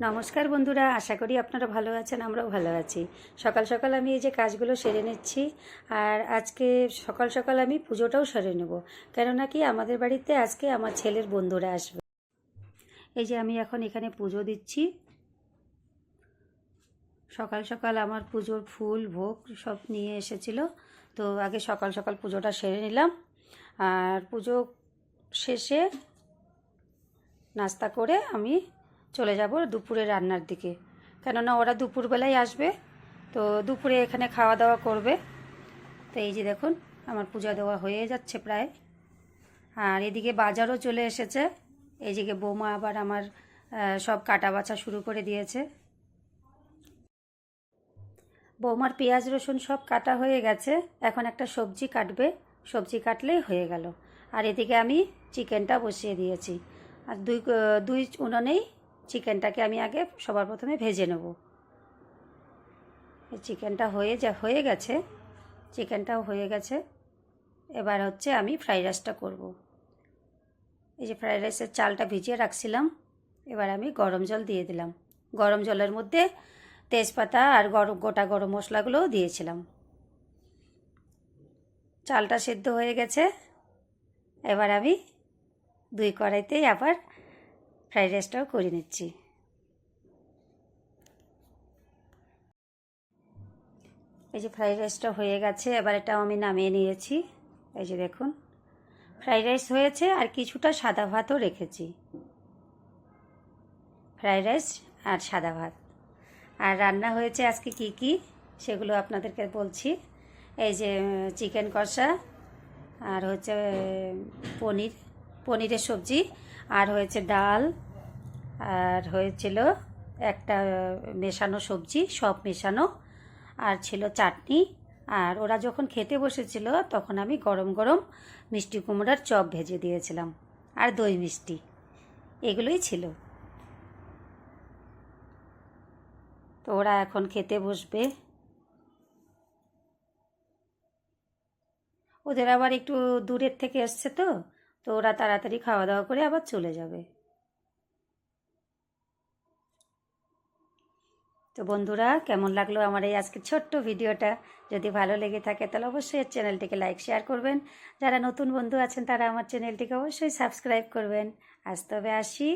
নমস্কার বন্ধুরা, আশা করি আপনারা ভালো আছেন। আমরাও ভালো আছি। সকাল সকাল আমি এই যে কাজগুলো সেরে নিচ্ছি। আর আজকে সকাল সকাল আমি পুজোটাও সেরে নেব, কেননা কি আমাদের বাড়িতে আজকে আমার ছেলের বন্ধুরা আসবে। এই যে আমি এখন এখানে পুজো দিচ্ছি। সকাল সকাল আমার পুজোর ফুল ভোগ সব নিয়ে এসেছিল, তো আগে সকাল সকাল পুজোটা সেরে নিলাম। আর পুজো শেষে নাস্তা করে আমি চলে যাব দুপুরে রান্নার দিকে, কেননা ওরা দুপুরবেলায় আসবে, তো দুপুরে এখানে খাওয়া দাওয়া করবে। তো এই যে দেখুন আমার পূজা দেওয়া হয়ে যাচ্ছে প্রায়। আর এদিকে বাজারও চলে এসেছে। এইদিকে বৌমা আবার আমার সব কাটা বাছা শুরু করে দিয়েছে। বৌমার পেঁয়াজ রসুন সব কাটা হয়ে গেছে, এখন একটা সবজি কাটবে, সবজি কাটলেই হয়ে গেল। আর এদিকে আমি চিকেনটা বসিয়ে দিয়েছি। আর দুই উনুনেই চিকেনটাকে আমি আগে সবার প্রথমে ভেজে নেব। চিকেনটা হয়ে গেছে, চিকেনটাও হয়ে গেছে। এবার হচ্ছে আমি ফ্রাইড রাইসটা করব। এই যে ফ্রাইড রাইসের চালটা ভিজিয়ে রাখছিলাম, এবার আমি গরম জল দিয়ে দিলাম। গরম জলের মধ্যে তেজপাতা আর গোটা গরম মশলাগুলোও দিয়েছিলাম। চালটা সেদ্ধ হয়ে গেছে। এবার আমি দুই কড়াইতেই আবার ফ্রাইড রাইসটাও করে নিচ্ছি। এই যে ফ্রাইড রাইসটা হয়ে গেছে, এবার এটাও আমি নামিয়ে নিয়েছি। এই যে দেখুন ফ্রাইড রাইস হয়েছে, আর কিছুটা সাদা ভাতও রেখেছি। ফ্রাইড রাইস আর সাদা ভাত। আর রান্না হয়েছে আজকে কি কি সেগুলো আপনাদেরকে বলছি। এই যে চিকেন কষা, আর হচ্ছে পনিরের সবজি, আর হয়েছে ডাল, আর হয়েছিল একটা মেশানো সবজি, সব মেশানো, আর ছিল চাটনি। আর ওরা যখন খেতে বসেছিল তখন আমি গরম গরম মিষ্টি কুমড়ার চপ ভেজে দিয়েছিলাম, আর দই মিষ্টি, এগুলোই ছিল। তো ওরা এখন খেতে বসবে। ওদের আবার একটু দূরের থেকে এসছে, তো তো ওরা তাড়াতাড়ি খাওয়া দাওয়া করে আবার চলে যাবে। তো বন্ধুরা, কেমন লাগলো আমার এই আজকে ছোট্ট ভিডিওটা? যদি ভালো লেগে থাকে তাহলে অবশ্যই চ্যানেলটিকে লাইক শেয়ার করবেন। যারা নতুন বন্ধু আছেন তারা আমার চ্যানেলটিকে অবশ্যই সাবস্ক্রাইব করবেন। আজ তবে আসি।